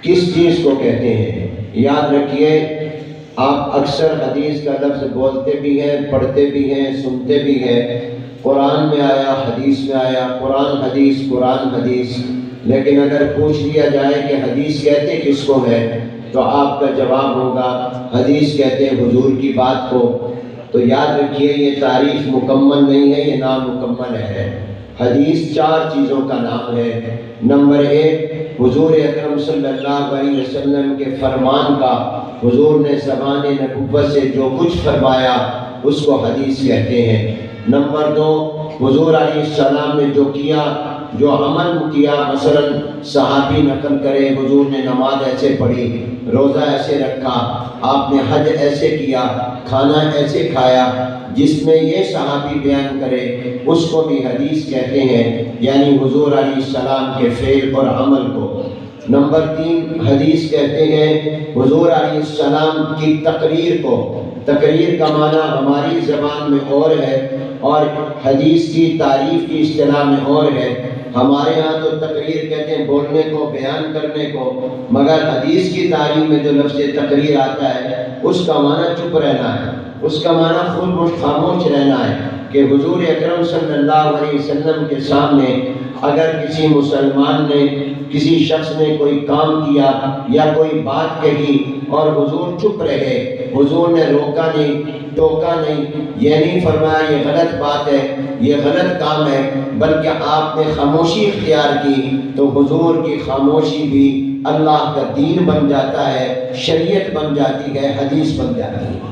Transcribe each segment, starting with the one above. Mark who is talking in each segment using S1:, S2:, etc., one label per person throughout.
S1: کس چیز کو کہتے ہیں؟ یاد رکھیے، آپ اکثر حدیث کا لفظ بولتے بھی ہیں، پڑھتے بھی ہیں، سنتے بھی ہیں، قرآن میں آیا، حدیث میں آیا، قرآن حدیث قرآن حدیث، لیکن اگر پوچھ لیا جائے کہ حدیث کہتے کس کو ہے تو آپ کا جواب ہوگا حدیث کہتے ہیں حضور کی بات کو۔ تو یاد رکھیے یہ تعریف مکمل نہیں ہے، یہ نامکمل ہے۔ حدیث چار چیزوں کا نام ہے۔ نمبر ایک، حضور اکرم صلی اللہ علیہ وسلم کے فرمان کا، حضور نے زبان نبوت سے جو کچھ فرمایا اس کو حدیث کہتے ہیں۔ نمبر دو، حضور علیہ السلام نے جو کیا، جو عمل کیا، مثلا صحابی نقل کرے حضور نے نماز ایسے پڑھی، روزہ ایسے رکھا، آپ نے حج ایسے کیا، کھانا ایسے کھایا، جس میں یہ صحابی بیان کرے اس کو بھی حدیث کہتے ہیں، یعنی حضور علیہ السلام کے فعل اور عمل کو۔ نمبر تین، حدیث کہتے ہیں حضور علیہ السلام کی تقریر کو۔ تقریر کا معنی ہماری زبان میں اور ہے اور حدیث کی تعریف کی اصطلاح میں اور ہے۔ ہمارے ہاں تو تقریر کہتے ہیں بولنے کو، بیان کرنے کو، مگر حدیث کی تعریف میں جو لفظ تقریر آتا ہے اس کا معنی چپ رہنا ہے، اس کا معنی خاموش رہنا ہے، کہ حضور اکرم صلی اللہ علیہ وسلم کے سامنے اگر کسی مسلمان نے، کسی شخص نے کوئی کام کیا یا کوئی بات کہی اور حضور چپ رہے، حضور نے روکا نہیں، ٹوکا نہیں، یہ نہیں فرمایا یہ غلط بات ہے، یہ غلط کام ہے، بلکہ آپ نے خاموشی اختیار کی، تو حضور کی خاموشی بھی اللہ کا دین بن جاتا ہے، شریعت بن جاتی ہے، حدیث بن جاتی ہے۔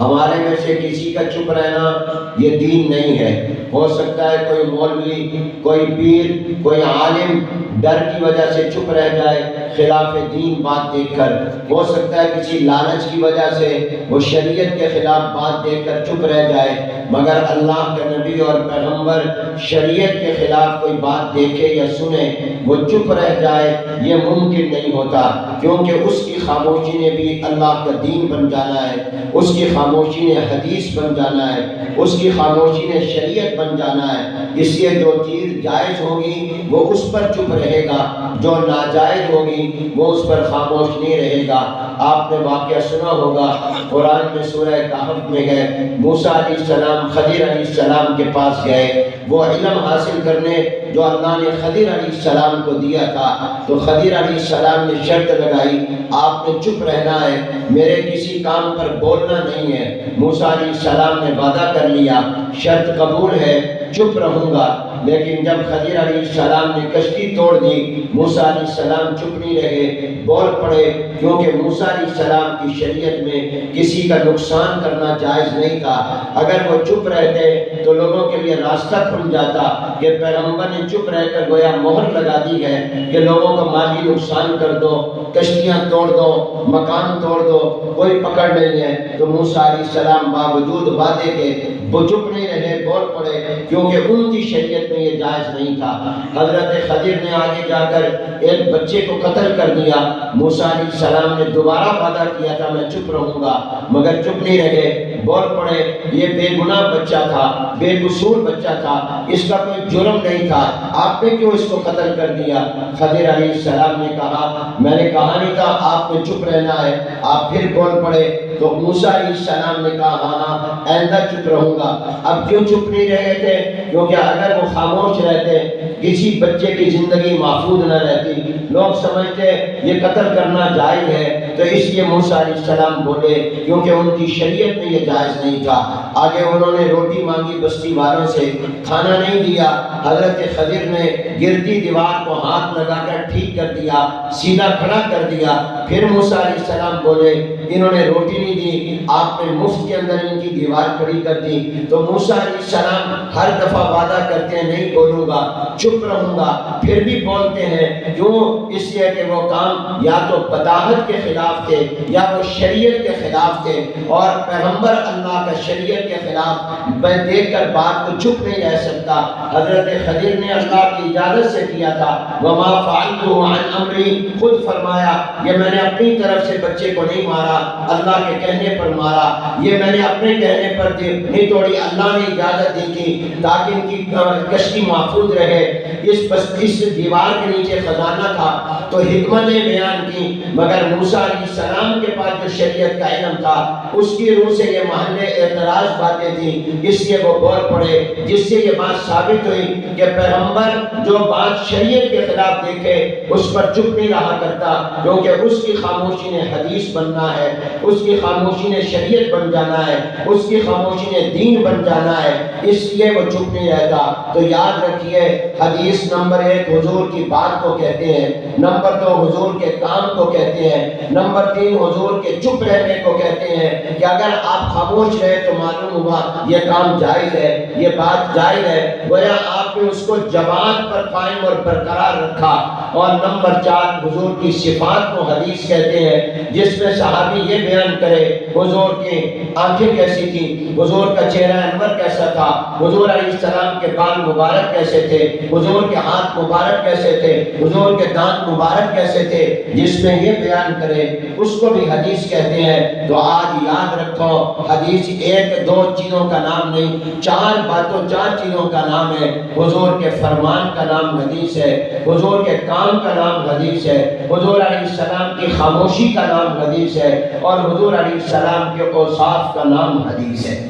S1: ہمارے میں سے کسی کا چپ رہنا یہ دین نہیں ہے۔ ہو سکتا ہے کوئی مولوی، کوئی پیر، کوئی عالم ڈر کی وجہ سے چپ رہ جائے خلاف دین بات دیکھ کر، ہو سکتا ہے کسی لالچ کی وجہ سے وہ شریعت کے خلاف بات دیکھ کر چپ رہ جائے، مگر اللہ کا نبی اور پیغمبر شریعت کے خلاف کوئی بات دیکھے یا سنے وہ چپ رہ جائے، یہ ممکن نہیں ہوتا، کیونکہ اس کی خاموشی نے بھی اللہ کا دین بن جانا ہے، اس کی خاموشی نے حدیث بن جانا ہے، اس کی خاموشی نے شریعت بن جانا ہے۔ اس لیے جو چیز جائز ہوگی وہ اس پر چپ رہے گا، جو ناجائز ہوگی وہ اس پر خاموش نہیں رہے گا۔ آپ نے واقعہ سنا ہوگا، قرآن میں سورہ کہف میں ہے، موسیٰ علیہ السلام خضر علیہ السلام کے پاس گئے وہ علم حاصل کرنے جو اللہ نے خضر علیہ السلام کو دیا تھا، تو خضر علیہ السلام نے شرط لگائی آپ نے چپ رہنا ہے، میرے کسی کام پر بولنا نہیں ہے۔ موسیٰ علیہ السلام نے وعدہ کر لیا، شرط قبول ہے، چپ رہوں گا۔ لیکن جب خضر علیہ السلام نے کشتی توڑ دی، موسیٰ علیہ السلام چپ نہیں رہے، بول پڑے، کیونکہ موسیٰ علیہ السلام کی شریعت میں کسی کا نقصان کرنا جائز نہیں تھا۔ اگر وہ چپ رہتے تو لوگوں کے لیے راستہ کھل جاتا کہ پیغمبر نے چپ رہ کر گویا مہر لگا دی ہے کہ لوگوں کا مالی نقصان کر دو، کشتیاں توڑ دو، مکان توڑ دو، کوئی پکڑ نہیں ہے۔ تو موسیٰ علیہ السلام باوجود وعدے کے وہ چپ نہیں رہے، بول پڑے، کیونکہ ان کی شریعت میں یہ جائز نہیں تھا۔ حضرت خضر نے آگے جا کر ایک بچے کو قتل کر دیا۔ موسیٰ علیہ السلام نے دوبارہ وعدہ کیا تھا میں چپ رہوں گا، مگر چپ نہیں رہے، بول پڑے، یہ بے گناہ بچہ تھا، بے قصور بچہ تھا، اس کا کوئی جرم نہیں تھا، آپ نے کیوں اس کو قتل کر دیا؟ خضر علیہ السلام نے کہا میں نے کہا نہیں تھا آپ نے چپ رہنا ہے، آپ پھر بول پڑے۔ تو موسیٰ علیہ السلام نے کہا ہاں آئندہ چپ رہوں گا۔ اب کیوں چپ نہیں رہے تھے؟ کیونکہ اگر وہ خاموش رہتے کسی بچے کی زندگی محفوظ نہ رہتی، لوگ سمجھتے یہ قتل کرنا جائز ہے، تو اس لیے موسیٰ علیہ السلام بولے، کیونکہ ان کی شریعت میں یہ جائز نہیں تھا۔ آگے انہوں نے روٹی مانگی بستی والوں سے، کھانا نہیں دیا۔ حضرت خضر نے گرتی دیوار کو ہاتھ لگا کر ٹھیک کر دیا، سیدھا کھڑا کر دیا۔ پھر موسیٰ علیہ السلام بولے انہوں نے روٹی نہیں دی، آپ نے مفت کے اندر ان کی دیوار کھڑی کر دی۔ تو موسیٰ علیہ السلام ہر دفعہ وعدہ کرتے ہیں نہیں بولوں گا، چپ رہوں گا، پھر بھی بولتے ہیں، کیوں؟ اس لیے کہ وہ کام یا تو بداہت کے خلاف خلاف تھے یا وہ شریعت کے خلاف تھے، اور پیغمبر اللہ کا شریعت کے خلاف میں دیکھ کر بات کو چپ نہیں رہ سکتا۔ حضرت خضر نے اللہ کی اجازت سے کیا تھا، وما فعلتہ عن امری، خود فرمایا یہ میں نے اپنی طرف سے بچے کو نہیں مارا، اللہ کے کہنے پر مارا، یہ میں نے اپنے کہنے پر نہیں توڑی، اللہ نے اجازت دی تھی تاکہ ان کی کشتی محفوظ رہے۔ اس دیوار کے نیچے خزانہ تھا تو حکمتیں بیان کی، مگر موسیٰ علیہ السلام کے پاس جو شریعت کا علم تھا اس کی روح سے یہ محل اعتراض باتیں تھیں، اس لیے وہ بول پڑے، جس سے یہ بات ثابت ہوئی کہ پیغمبر جو بات شریعت کے خلاف دیکھے اس پر چپ نہیں رہا کرتا، کیونکہ اس کی خاموشی نے حدیث بننا ہے، اس کی خاموشی نے شریعت بن جانا ہے، اس کی خاموشی نے دین بن جانا ہے، اس لیے وہ چپ نہیں رہتا۔ تو یاد رکھیے، حدیث نمبر 1 حضور کی بات کو کہتے ہیں، نمبر 2 حضور کے کام کو کہتے ہیں، نمبر 3 حضور کے چپ رہنے کو کہتے ہیں، کہ اگر آپ خاموش رہے تو معلوم ہوا یہ کام جائز ہے، یہ بات جائز ہے، گویا آپ نے اس کو جواب پر قائم اور برقرار رکھا۔ اور نمبر 4 حضور کی صفات کو حدیث کہتے ہیں، جس میں صحابی یہ بیان کرے حضور کی آنکھیں کیسی تھی، حضور کا چہرہ انور کیسا تھا، حضور علیہ السلام کے بال مبارک کیسے تھے، حضور کے ہاتھ مبارک کیسے تھے، حضور کے دانت مبارک کیسے تھے، جس میں یہ بیان کرے اس کو بھی حدیث کہتے ہیں۔ تو آج یاد رکھو، حدیث 1-2 چیزوں کا نام نہیں، 4 چیزوں کا نام ہے۔ حضور کے فرمان کا نام حدیث ہے، حضور کے کام کا نام حدیث ہے، حضور علیہ السلام کی خاموشی کا نام حدیث ہے، اور حضور علیہ السلام کے اوصاف کا نام حدیث ہے۔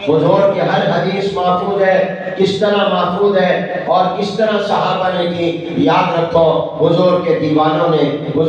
S1: حضور کی ہر حدیث محفوظ ہے، کس طرح محفوظ ہے اور کس طرح صحابہ نے کی، یاد رکھو حضور کے دیوانوں نے، حضور